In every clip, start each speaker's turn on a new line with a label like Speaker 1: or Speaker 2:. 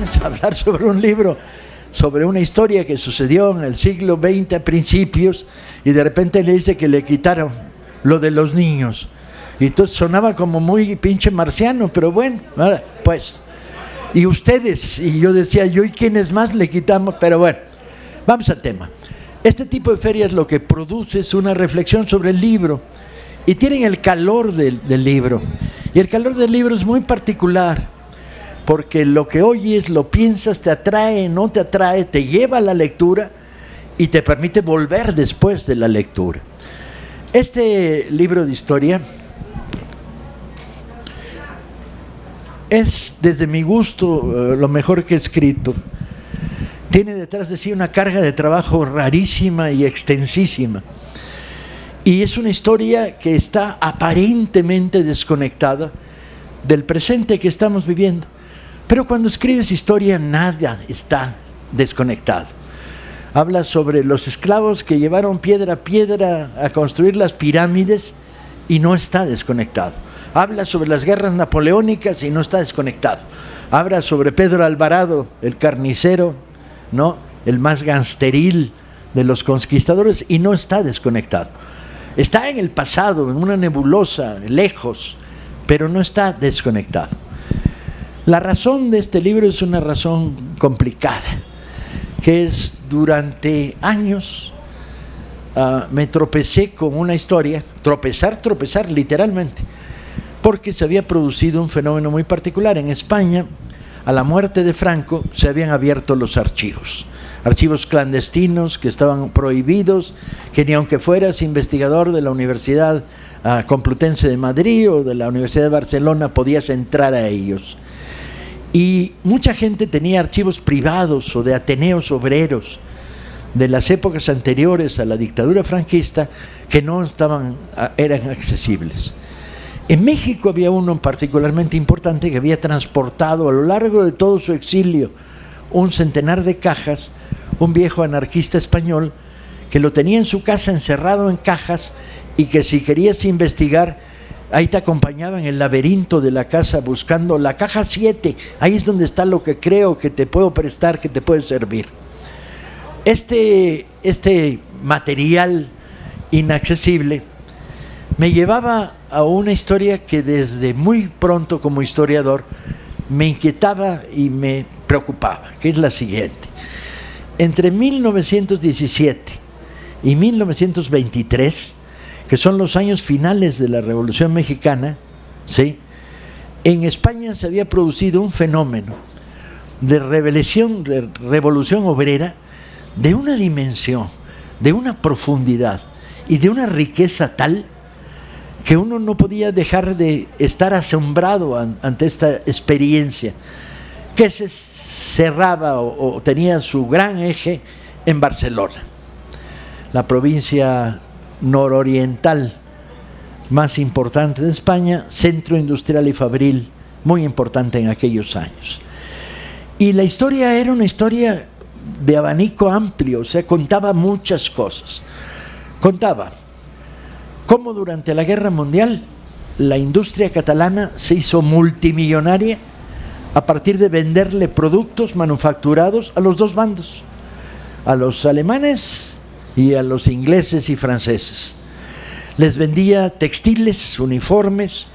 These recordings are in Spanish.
Speaker 1: vamos a hablar sobre un libro, sobre una historia que sucedió en el siglo XX a principios, y de repente le dice que le quitaron lo de los niños. Y entonces sonaba como muy pinche marciano, pero bueno, pues, y ustedes, y yo decía, yo y quiénes más le quitamos, pero bueno, vamos al tema. Este tipo de ferias lo que produce es una reflexión sobre el libro, y tienen el calor del libro, y el calor del libro es muy particular, porque lo que oyes, lo piensas, te atrae, no te atrae, te lleva a la lectura y te permite volver después de la lectura. Este libro de historia es, desde mi gusto, lo mejor que he escrito. Tiene detrás de sí una carga de trabajo rarísima y extensísima. Y es una historia que está aparentemente desconectada del presente que estamos viviendo. Pero cuando escribes historia, nada está desconectado. Habla sobre los esclavos que llevaron piedra a piedra a construir las pirámides y no está desconectado. Habla sobre las guerras napoleónicas y no está desconectado. Habla sobre Pedro Alvarado, el carnicero, ¿no?, el más gangsteril de los conquistadores, y no está desconectado. Está en el pasado, en una nebulosa, lejos, pero no está desconectado. La razón de este libro es una razón complicada, que es durante años me tropecé con una historia, tropezar literalmente, porque se había producido un fenómeno muy particular. En España, a la muerte de Franco, se habían abierto los archivos clandestinos que estaban prohibidos, que ni aunque fueras investigador de la Universidad Complutense de Madrid o de la Universidad de Barcelona podías entrar a ellos. Y mucha gente tenía archivos privados o de ateneos obreros de las épocas anteriores a la dictadura franquista que no eran accesibles. En México había uno particularmente importante que había transportado a lo largo de todo su exilio un centenar de cajas, un viejo anarquista español que lo tenía en su casa encerrado en cajas, y que si querías investigar, ahí te acompañaba en el laberinto de la casa buscando la caja 7, ahí es donde está lo que creo que te puedo prestar, que te puede servir. Este material inaccesible me llevaba a una historia que desde muy pronto como historiador me inquietaba y me preocupaba, que es la siguiente. Entre 1917 y 1923, que son los años finales de la Revolución Mexicana, ¿sí?, en España se había producido un fenómeno de revolución obrera de una dimensión, de una profundidad y de una riqueza tal que uno no podía dejar de estar asombrado ante esta experiencia, que se cerraba o tenía su gran eje en Barcelona, la provincia nororiental más importante de España, centro industrial y fabril muy importante en aquellos años. Y la historia era una historia de abanico amplio, o sea, contaba muchas cosas. Contaba cómo durante la Guerra Mundial la industria catalana se hizo multimillonaria a partir de venderle productos manufacturados a los dos bandos, a los alemanes y a los ingleses y franceses. Les vendía textiles, uniformes,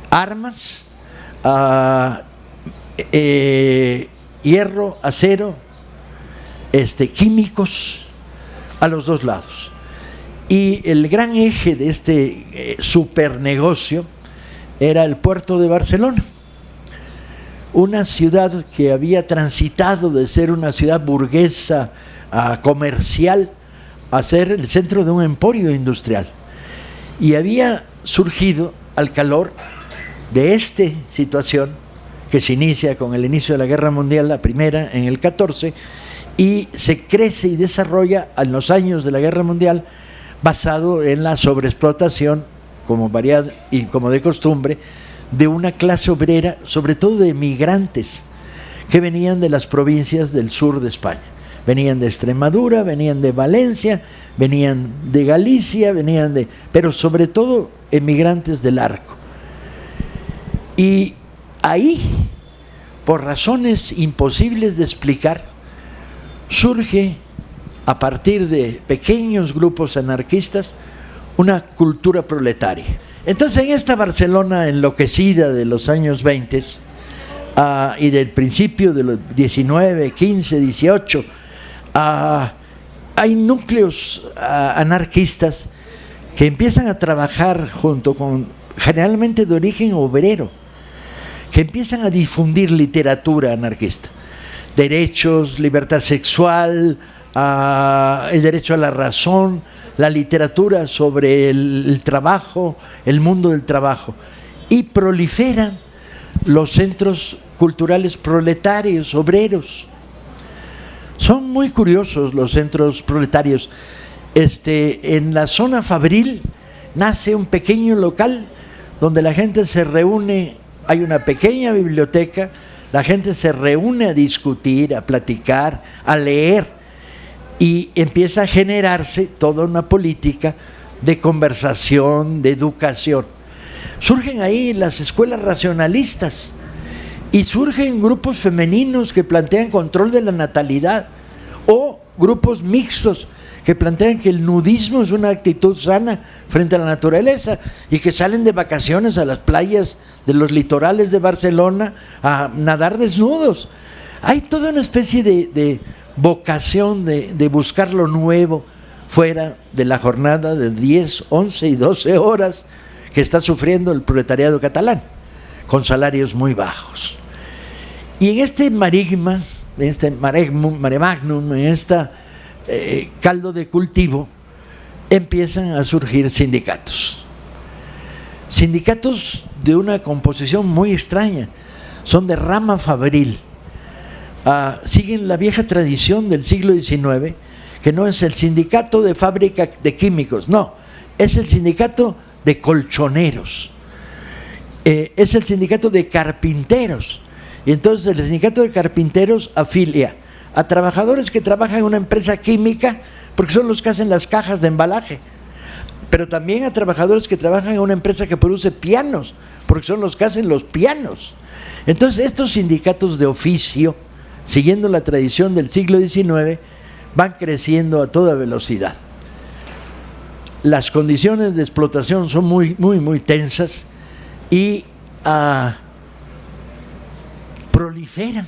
Speaker 1: armas, hierro, acero, químicos, a los dos lados. Y el gran eje de este supernegocio era el puerto de Barcelona, una ciudad que había transitado de ser una ciudad burguesa comercial a ser el centro de un emporio industrial, y había surgido al calor de esta situación que se inicia con el inicio de la Guerra Mundial, la primera en el 14, y se crece y desarrolla en los años de la Guerra Mundial basado en la sobreexplotación, como variada y como de costumbre, de una clase obrera, sobre todo de migrantes que venían de las provincias del sur de España. Venían de Extremadura, venían de Valencia, venían de Galicia, pero sobre todo emigrantes del Arco. Y ahí por razones imposibles de explicar, surge a partir de pequeños grupos anarquistas una cultura proletaria. Entonces, en esta Barcelona enloquecida de los años 20 y del principio de los 19, 15, 18, hay núcleos anarquistas que empiezan a trabajar junto con, generalmente de origen obrero, que empiezan a difundir literatura anarquista, derechos, libertad sexual, el derecho a la razón, la literatura sobre el trabajo, el mundo del trabajo, y proliferan los centros culturales proletarios, obreros. Son muy curiosos los centros proletarios. En la zona fabril nace un pequeño local donde la gente se reúne, hay una pequeña biblioteca, la gente se reúne a discutir, a platicar, a leer, y empieza a generarse toda una política de conversación, de educación. Surgen ahí las escuelas racionalistas y surgen grupos femeninos que plantean control de la natalidad, o grupos mixtos que plantean que el nudismo es una actitud sana frente a la naturaleza y que salen de vacaciones a las playas de los litorales de Barcelona a nadar desnudos. Hay toda una especie de vocación de buscar lo nuevo fuera de la jornada de 10, 11 y 12 horas que está sufriendo el proletariado catalán, con salarios muy bajos. Y en este marigma, en este mare magnum, en esta caldo de cultivo, empiezan a surgir sindicatos. Sindicatos de una composición muy extraña, son de rama fabril. Siguen la vieja tradición del siglo XIX, que no es el sindicato de fábrica de químicos, no, es el sindicato de colchoneros, es el sindicato de carpinteros. Y entonces el sindicato de carpinteros afilia a trabajadores que trabajan en una empresa química, porque son los que hacen las cajas de embalaje, pero también a trabajadores que trabajan en una empresa que produce pianos, porque son los que hacen los pianos. Entonces estos sindicatos de oficio, siguiendo la tradición del siglo XIX, van creciendo a toda velocidad. Las condiciones de explotación son muy tensas y proliferan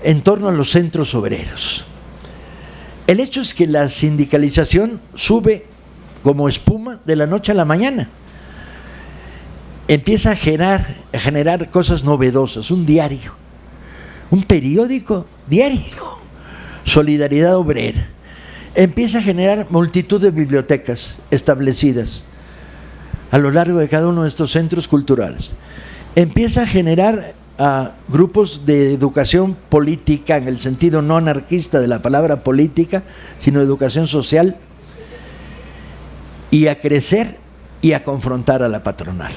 Speaker 1: en torno a los centros obreros. El hecho es que la sindicalización sube como espuma de la noche a la mañana. Empieza a generar cosas novedosas, un diario, un periódico diario, Solidaridad Obrera. Empieza a generar multitud de bibliotecas establecidas a lo largo de cada uno de estos centros culturales. Empieza a generar grupos de educación política, en el sentido no anarquista de la palabra política, sino educación social, y a crecer y a confrontar a la patronal.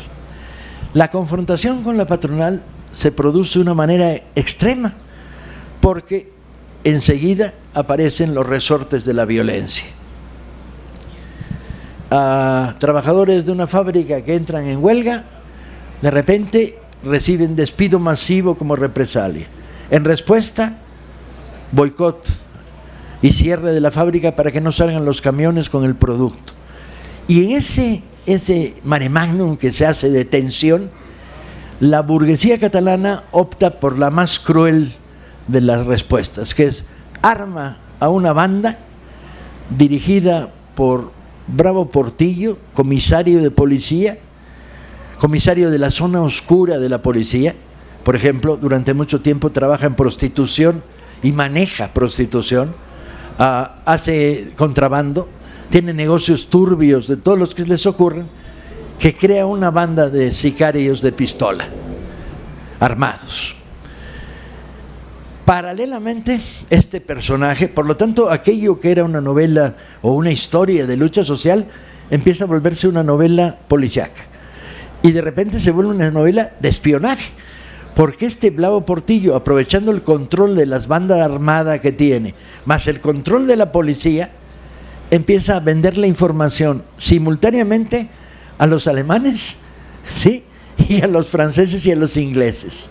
Speaker 1: La confrontación con la patronal se produce de una manera extrema, porque enseguida aparecen los resortes de la violencia. Trabajadores de una fábrica que entran en huelga, de repente reciben despido masivo como represalia. En respuesta, boicot y cierre de la fábrica para que no salgan los camiones con el producto. Y en ese mare magnum que se hace de tensión, la burguesía catalana opta por la más cruel de las respuestas, que es arma a una banda dirigida por Bravo Portillo, comisario de policía, comisario de la zona oscura de la policía. Por ejemplo, durante mucho tiempo trabaja en prostitución y maneja prostitución, hace contrabando, tiene negocios turbios de todos los que les ocurren, que crea una banda de sicarios de pistola, armados. Paralelamente, este personaje, por lo tanto, aquello que era una novela o una historia de lucha social, empieza a volverse una novela policíaca. Y de repente se vuelve una novela de espionaje, porque este Bravo Portillo, aprovechando el control de las bandas armadas que tiene, más el control de la policía, empieza a vender la información simultáneamente a los alemanes, ¿sí?, y a los franceses y a los ingleses.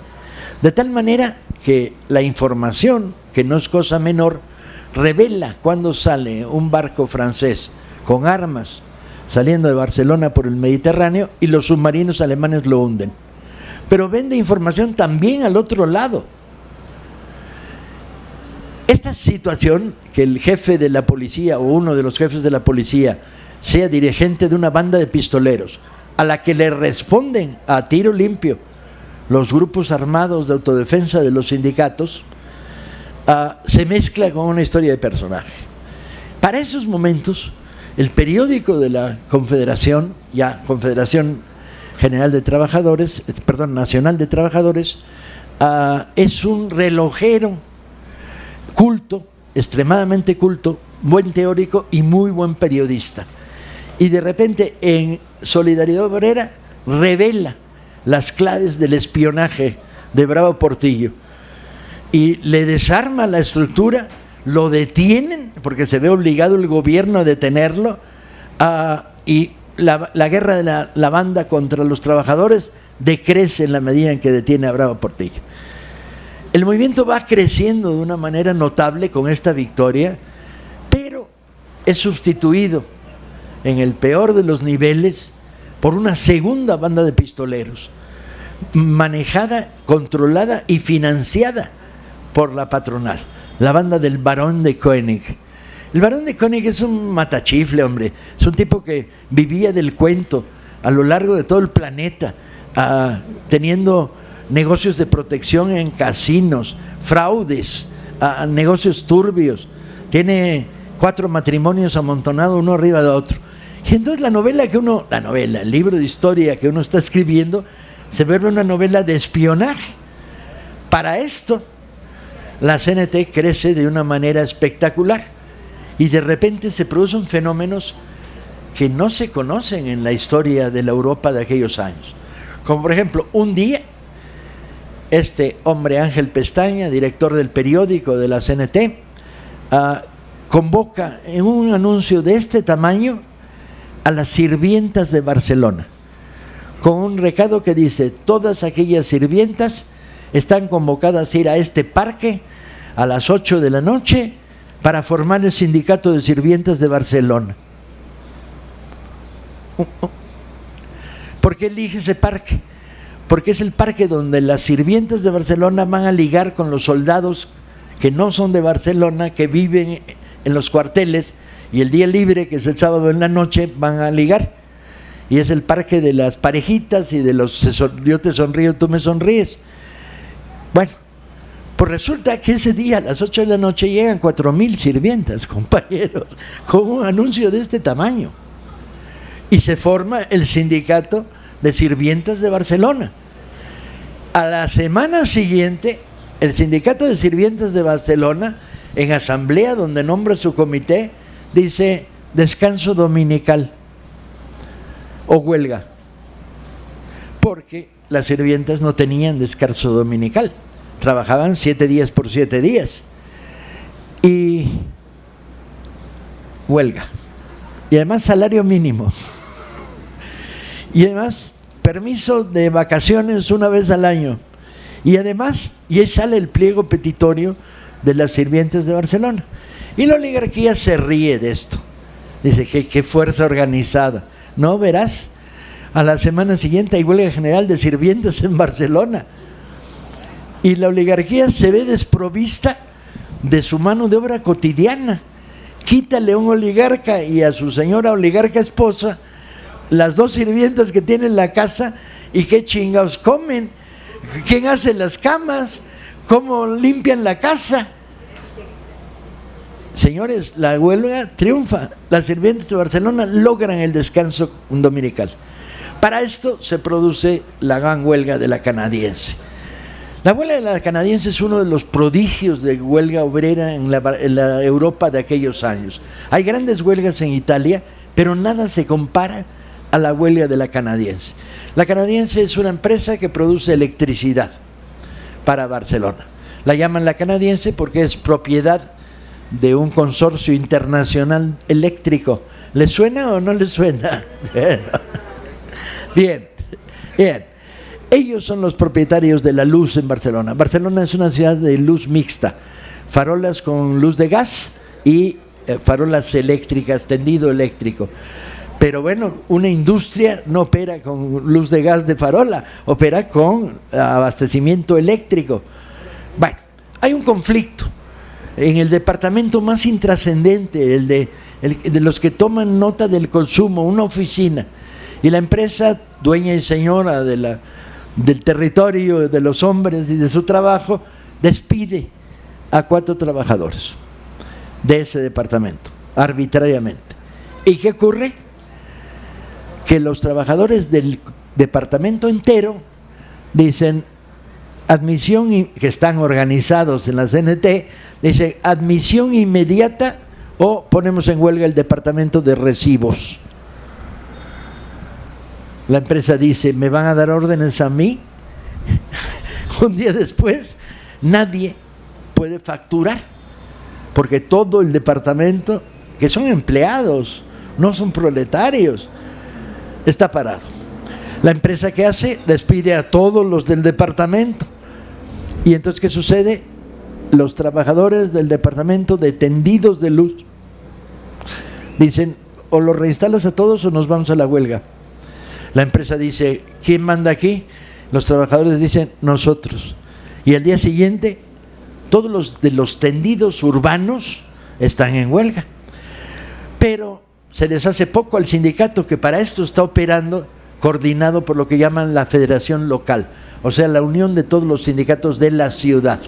Speaker 1: De tal manera que la información, que no es cosa menor, revela cuando sale un barco francés con armas saliendo de Barcelona por el Mediterráneo y los submarinos alemanes lo hunden. Pero vende información también al otro lado. Esta situación, que el jefe de la policía o uno de los jefes de la policía sea dirigente de una banda de pistoleros, a la que le responden a tiro limpio los grupos armados de autodefensa de los sindicatos, se mezcla con una historia de personaje. Para esos momentos, el periódico de la Confederación, ya Confederación General de Trabajadores, Nacional de Trabajadores, es un relojero culto, extremadamente culto, buen teórico y muy buen periodista. Y de repente en Solidaridad Obrera revela las claves del espionaje de Bravo Portillo y le desarma la estructura, lo detienen porque se ve obligado el gobierno a detenerlo, y la guerra de la banda contra los trabajadores decrece en la medida en que detiene a Bravo Portillo. El movimiento va creciendo de una manera notable con esta victoria, pero es sustituido en el peor de los niveles por una segunda banda de pistoleros, manejada, controlada y financiada por la patronal, la banda del Barón de Koenig. El Barón de Koenig es un matachifle, hombre, es un tipo que vivía del cuento a lo largo de todo el planeta, teniendo negocios de protección en casinos, fraudes, negocios turbios, tiene 4 matrimonios amontonados uno arriba de otro. Y entonces el libro de historia que uno está escribiendo se vuelve una novela de espionaje. Para esto, la CNT crece de una manera espectacular y de repente se producen fenómenos que no se conocen en la historia de la Europa de aquellos años. Como por ejemplo, un día, este hombre Ángel Pestaña, director del periódico de la CNT, convoca en un anuncio de este tamaño a las sirvientas de Barcelona, con un recado que dice: todas aquellas sirvientas están convocadas a ir a este parque a las 8 de la noche para formar el sindicato de sirvientas de Barcelona. ¿Por qué elige ese parque? Porque es el parque donde las sirvientas de Barcelona van a ligar con los soldados que no son de Barcelona, que viven en los cuarteles, y el día libre, que es el sábado en la noche, van a ligar. Y es el parque de las parejitas y de los yo te sonrío, tú me sonríes. Bueno, pues resulta que ese día a las 8 de la noche llegan 4,000 sirvientas, compañeros, con un anuncio de este tamaño. Y se forma el sindicato de sirvientas de Barcelona. A la semana siguiente, el sindicato de sirvientas de Barcelona, en asamblea donde nombra su comité, dice: descanso dominical o huelga, porque las sirvientas no tenían descanso dominical, trabajaban 7 días por 7 días, y huelga, y además salario mínimo, y además permiso de vacaciones una vez al año, y además, y ahí sale el pliego petitorio de las sirvientas de Barcelona. Y la oligarquía se ríe de esto, dice: qué fuerza organizada. No, verás, a la semana siguiente hay huelga general de sirvientas en Barcelona, y la oligarquía se ve desprovista de su mano de obra cotidiana. Quítale a un oligarca y a su señora oligarca esposa las 2 sirvientas que tiene en la casa, y qué chingados comen, quién hace las camas, cómo limpian la casa. Señores, la huelga triunfa, las sirvientas de Barcelona logran el descanso dominical. Para esto se produce la gran huelga de la canadiense. La huelga de la canadiense es uno de los prodigios de huelga obrera en la Europa de aquellos años. Hay grandes huelgas en Italia, pero nada se compara a la huelga de la canadiense. La canadiense es una empresa que produce electricidad para Barcelona. La llaman la canadiense porque es propiedad de un consorcio internacional eléctrico. ¿Le suena o no le suena? Bien, bien. Ellos son los propietarios de la luz en Barcelona. Barcelona es una ciudad de luz mixta, farolas con luz de gas y farolas eléctricas, tendido eléctrico. Pero bueno, una industria no opera con luz de gas de farola, opera con abastecimiento eléctrico. Bueno, hay un conflicto en el departamento más intrascendente, el de los que toman nota del consumo, una oficina, y la empresa dueña y señora del territorio, de los hombres y de su trabajo, despide a 4 trabajadores de ese departamento, arbitrariamente. ¿Y qué ocurre? Que los trabajadores del departamento entero dicen admisión, que están organizados en la CNT, dicen admisión inmediata o ponemos en huelga el departamento de recibos. La empresa dice, ¿me van a dar órdenes a mí? Un día después, nadie puede facturar, porque todo el departamento, que son empleados, no son proletarios, está parado. La empresa, ¿qué hace? Despide a todos los del departamento. Y entonces, ¿qué sucede? Los trabajadores del departamento de tendidos de luz dicen, o los reinstalas a todos o nos vamos a la huelga. La empresa dice, ¿quién manda aquí? Los trabajadores dicen, nosotros. Y al día siguiente, todos los de los tendidos urbanos están en huelga. Pero se les hace poco al sindicato, que para esto está operando coordinado por lo que llaman la federación local, o sea, la unión de todos los sindicatos de la ciudad.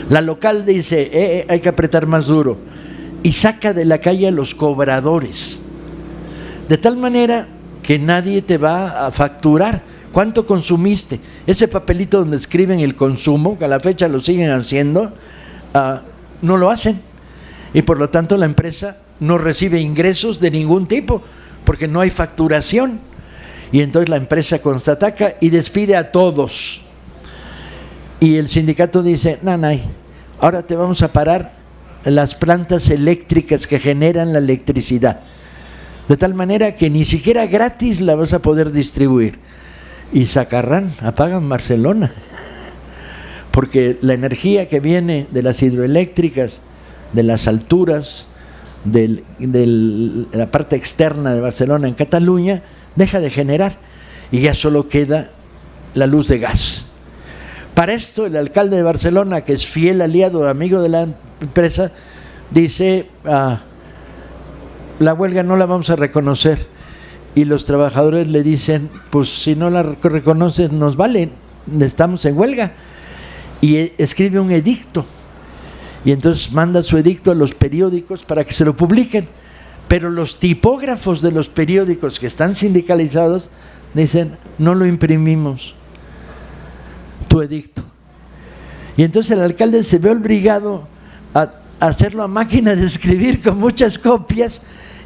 Speaker 1: La local dice, hay que apretar más duro, y saca de la calle a los cobradores, de tal manera que nadie te va a facturar cuánto consumiste. Ese papelito donde escriben el consumo, que a la fecha lo siguen haciendo, no lo hacen, y por lo tanto la empresa no recibe ingresos de ningún tipo, porque no hay facturación. Y entonces la empresa contraataca y despide a todos. Y el sindicato dice, nanay, ahora te vamos a parar las plantas eléctricas que generan la electricidad, de tal manera que ni siquiera gratis la vas a poder distribuir. Y sacarán, apagan Barcelona, porque la energía que viene de las hidroeléctricas, de las alturas, de la parte externa de Barcelona en Cataluña, deja de generar y ya solo queda la luz de gas. Para esto el alcalde de Barcelona, que es fiel aliado, amigo de la empresa, dice, la huelga no la vamos a reconocer. Y los trabajadores le dicen, pues si no la reconoces nos vale, estamos en huelga. Y escribe un edicto, y entonces manda su edicto a los periódicos para que se lo publiquen. Pero los tipógrafos de los periódicos que están sindicalizados dicen, no lo imprimimos, tu edicto. Y entonces el alcalde se ve obligado a hacerlo a máquina de escribir con muchas copias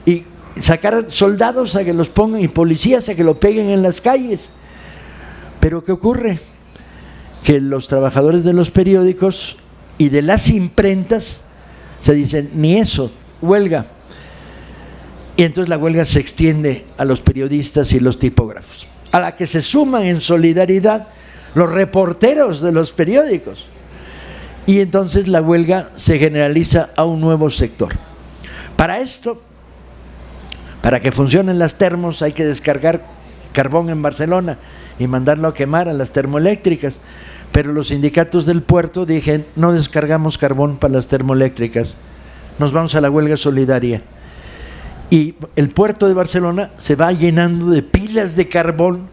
Speaker 1: y sacar soldados a que los pongan y policías a que lo peguen en las calles. Pero ¿qué ocurre? Que los trabajadores de los periódicos y de las imprentas se dicen, ni eso, huelga. Y entonces la huelga se extiende a los periodistas y los tipógrafos, a la que se suman en solidaridad los reporteros de los periódicos. Y entonces la huelga se generaliza a un nuevo sector. Para esto, para que funcionen las termos, hay que descargar carbón en Barcelona y mandarlo a quemar a las termoeléctricas. Pero los sindicatos del puerto dijeron, no descargamos carbón para las termoeléctricas, nos vamos a la huelga solidaria. Y el puerto de Barcelona se va llenando de pilas de carbón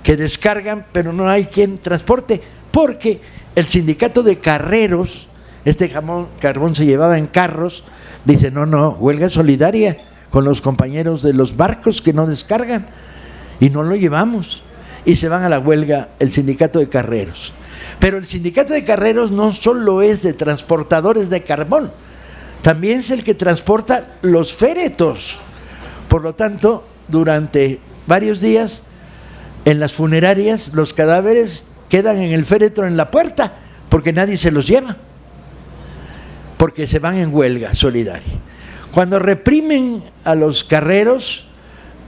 Speaker 1: que descargan, pero no hay quien transporte, porque el sindicato de carreros, este carbón se llevaba en carros, dice, no, huelga solidaria con los compañeros de los barcos que no descargan, y no lo llevamos. Y se van a la huelga el sindicato de carreros. Pero el sindicato de carreros no solo es de transportadores de carbón, también es el que transporta los féretros. Por lo tanto, durante varios días, en las funerarias, los cadáveres quedan en el féretro en la puerta, porque nadie se los lleva, porque se van en huelga solidaria. Cuando reprimen a los carreros,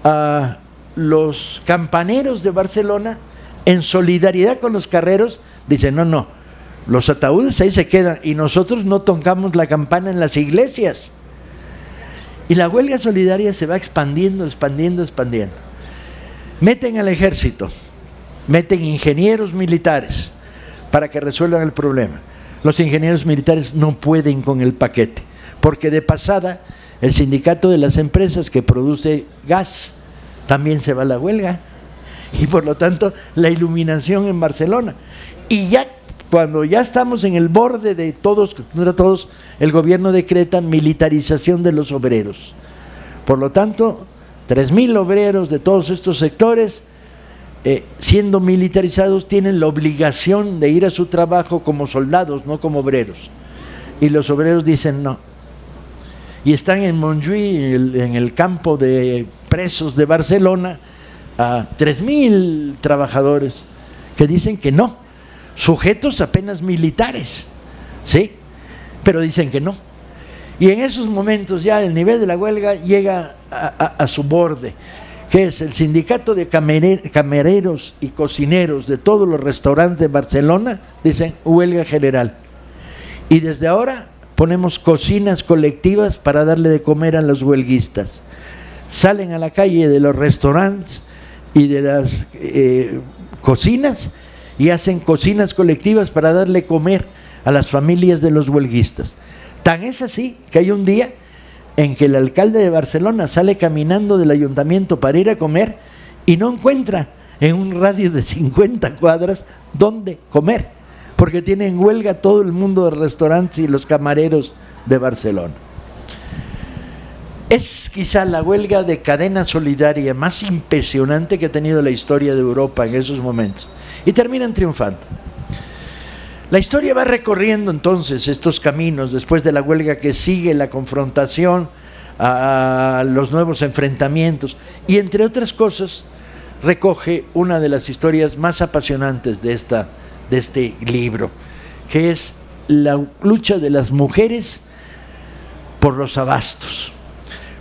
Speaker 1: a los campaneros de Barcelona en solidaridad con los carreros, dicen, no, los ataúdes ahí se quedan y nosotros no tocamos la campana en las iglesias. Y la huelga solidaria se va expandiendo. Meten al ejército, meten ingenieros militares para que resuelvan el problema. Los ingenieros militares no pueden con el paquete, porque de pasada el sindicato de las empresas que produce gas también se va a la huelga, y por lo tanto la iluminación en Barcelona. Y ya cuando ya estamos en el borde de todos, el gobierno decreta militarización de los obreros. Por lo tanto, 3,000 obreros de todos estos sectores, siendo militarizados, tienen la obligación de ir a su trabajo como soldados, no como obreros. Y los obreros dicen no. Y están en Montjuïc, en el campo de presos de Barcelona, a 3,000 trabajadores que dicen que no, sujetos apenas militares, ¿sí? Pero dicen que no. Y en esos momentos ya el nivel de la huelga llega a su borde, que es el sindicato de camareros y cocineros de todos los restaurantes de Barcelona, dicen huelga general. Y desde ahora ponemos cocinas colectivas para darle de comer a los huelguistas. Salen a la calle de los restaurantes y de las cocinas y hacen cocinas colectivas para darle comer a las familias de los huelguistas. Tan es así que hay un día en que el alcalde de Barcelona sale caminando del ayuntamiento para ir a comer y no encuentra en un radio de 50 cuadras dónde comer, porque tienen huelga todo el mundo de restaurantes y los camareros de Barcelona. Es quizá la huelga de cadena solidaria más impresionante que ha tenido la historia de Europa en esos momentos, y terminan triunfando. La historia va recorriendo entonces estos caminos después de la huelga, que sigue la confrontación, a los nuevos enfrentamientos, y entre otras cosas recoge una de las historias más apasionantes de este libro, que es la lucha de las mujeres por los abastos.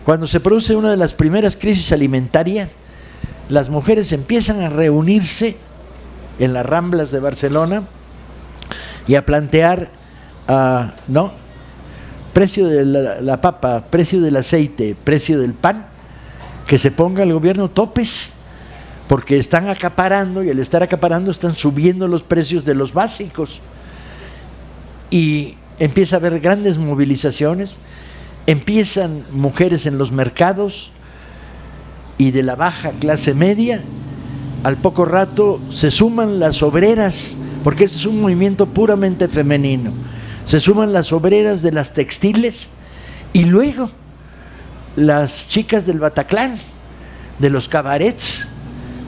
Speaker 1: Cuando se produce una de las primeras crisis alimentarias, las mujeres empiezan a reunirse en las Ramblas de Barcelona y a plantear, precio de la papa, precio del aceite, precio del pan, que se ponga el gobierno topes, porque están acaparando, y al estar acaparando están subiendo los precios de los básicos. Y empieza a haber grandes movilizaciones, empiezan mujeres en los mercados y de la baja clase media. Al poco rato se suman las obreras, porque este es un movimiento puramente femenino. Se suman las obreras de las textiles y luego las chicas del Bataclan, de los cabarets,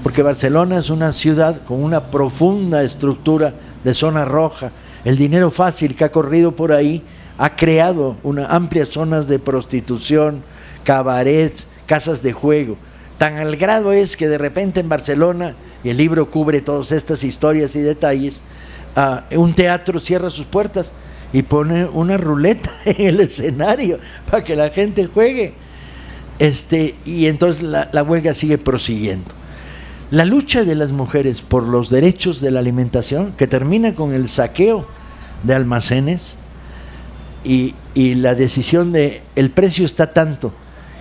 Speaker 1: porque Barcelona es una ciudad con una profunda estructura de zona roja. El dinero fácil que ha corrido por ahí ha creado una amplias zonas de prostitución, cabarets, casas de juego. Tan al grado es que de repente en Barcelona, y el libro cubre todas estas historias y detalles, un teatro cierra sus puertas y pone una ruleta en el escenario para que la gente juegue. Y entonces la huelga sigue prosiguiendo. La lucha de las mujeres por los derechos de la alimentación, que termina con el saqueo de almacenes, y la decisión de el precio está tanto,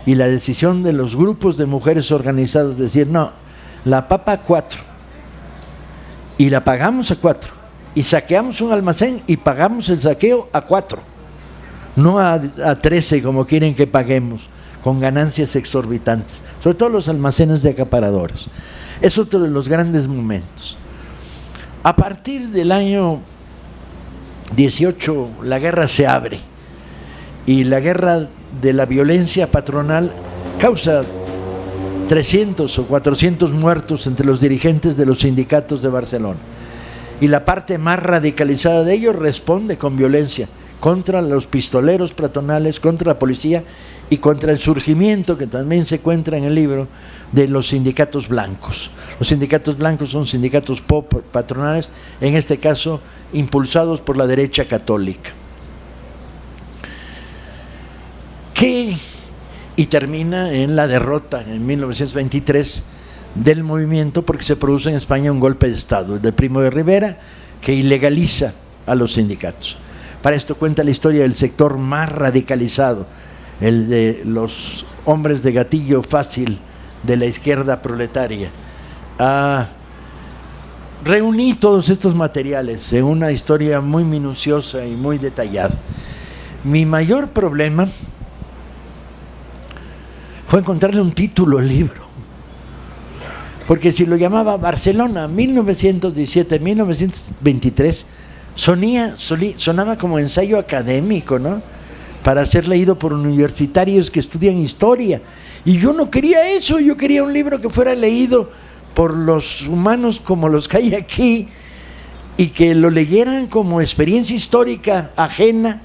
Speaker 1: y la decisión de los grupos de mujeres organizados de decir no, la papa a 4 y la pagamos a 4, y saqueamos un almacén y pagamos el saqueo a 4, no a 13 como quieren que paguemos, con ganancias exorbitantes, sobre todo los almacenes de acaparadores. Es otro de los grandes momentos. A partir del año 18 la guerra se abre, y la guerra de la violencia patronal causa 300 o 400 muertos entre los dirigentes de los sindicatos de Barcelona, y la parte más radicalizada de ellos responde con violencia contra los pistoleros patronales, contra la policía y contra el surgimiento, que también se encuentra en el libro, de los sindicatos blancos. Los sindicatos blancos son sindicatos patronales, en este caso impulsados por la derecha católica. Y termina en la derrota en 1923 del movimiento, porque se produce en España un golpe de Estado, el de Primo de Rivera, que ilegaliza a los sindicatos. Para esto cuenta la historia del sector más radicalizado, el de los hombres de gatillo fácil de la izquierda proletaria. Reuní todos estos materiales en una historia muy minuciosa y muy detallada. Mi mayor problema fue encontrarle un título al libro, porque si lo llamaba Barcelona 1917-1923 sonaba como ensayo académico, ¿no?, para ser leído por universitarios que estudian historia, y yo no quería eso. Yo quería un libro que fuera leído por los humanos como los que hay aquí, y que lo leyeran como experiencia histórica ajena,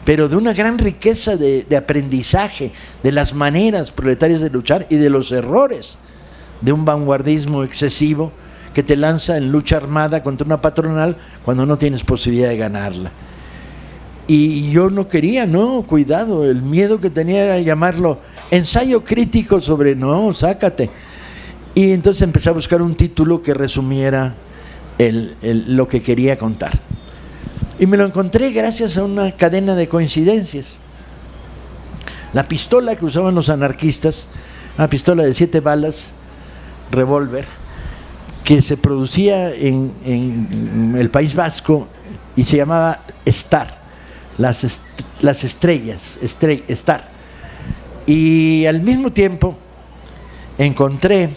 Speaker 1: pero de una gran riqueza de aprendizaje, de las maneras proletarias de luchar y de los errores de un vanguardismo excesivo que te lanza en lucha armada contra una patronal cuando no tienes posibilidad de ganarla. Y yo no quería, no, cuidado, el miedo que tenía era llamarlo ensayo crítico sobre, no, sácate. Y entonces empecé a buscar un título que resumiera lo que quería contar. Y me lo encontré gracias a una cadena de coincidencias. La pistola que usaban los anarquistas, una pistola de 7 balas, revólver, que se producía en el País Vasco y se llamaba Star, las estrellas, Star. Y al mismo tiempo encontré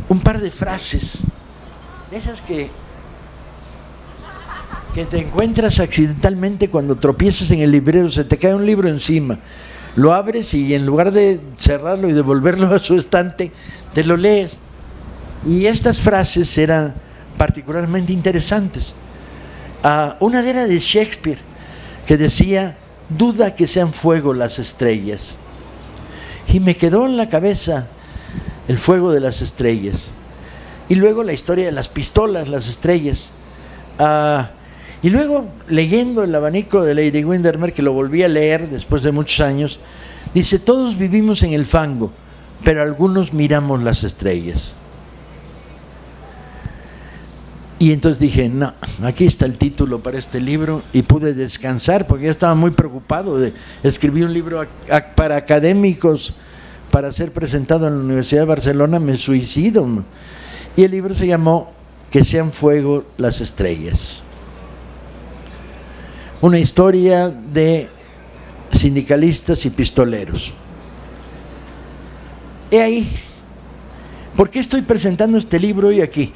Speaker 1: un par de frases, de esas que te encuentras accidentalmente cuando tropiezas en el librero, se te cae un libro encima, lo abres y en lugar de cerrarlo y devolverlo a su estante, te lo lees. Y estas frases eran particularmente interesantes. Una era de Shakespeare, que decía: duda que sean fuego las estrellas. Y me quedó en la cabeza el fuego de las estrellas. Y luego la historia de las pistolas, las estrellas. Y luego, leyendo El abanico de Lady Windermere, que lo volví a leer después de muchos años, dice: todos vivimos en el fango, pero algunos miramos las estrellas. Y entonces dije: no, aquí está el título para este libro, y pude descansar porque ya estaba muy preocupado de escribir un libro para académicos para ser presentado en la Universidad de Barcelona. Me suicido. Y el libro se llamó Que sean fuego las estrellas. Una historia de sindicalistas y pistoleros. He ahí. ¿Por qué estoy presentando este libro hoy aquí?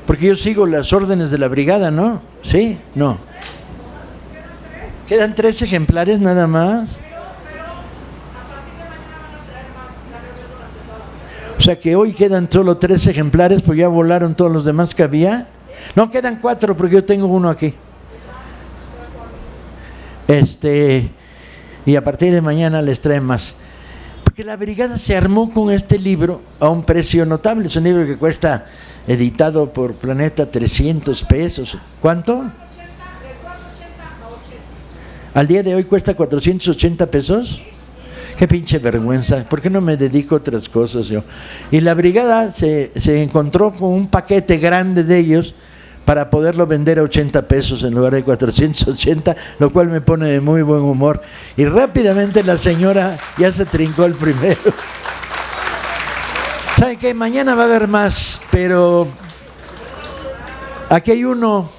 Speaker 1: Porque yo sigo las órdenes de la brigada, ¿no? ¿Sí? No. ¿Quedan 3 ejemplares nada más? O sea que hoy quedan solo 3 ejemplares porque ya volaron todos los demás que había. No, quedan 4 porque yo tengo uno aquí. Y a partir de mañana les traen más. Porque la brigada se armó con este libro a un precio notable. Es un libro que cuesta, editado por Planeta, 300 pesos. ¿Cuánto? Al día de hoy cuesta 480 pesos. Qué pinche vergüenza. ¿Por qué no me dedico a otras cosas yo? Y la brigada se encontró con un paquete grande de ellos para poderlo vender a 80 pesos en lugar de 480, lo cual me pone de muy buen humor. Y rápidamente la señora ya se trincó el primero. ¿Sabe qué? Mañana va a haber más, pero aquí hay uno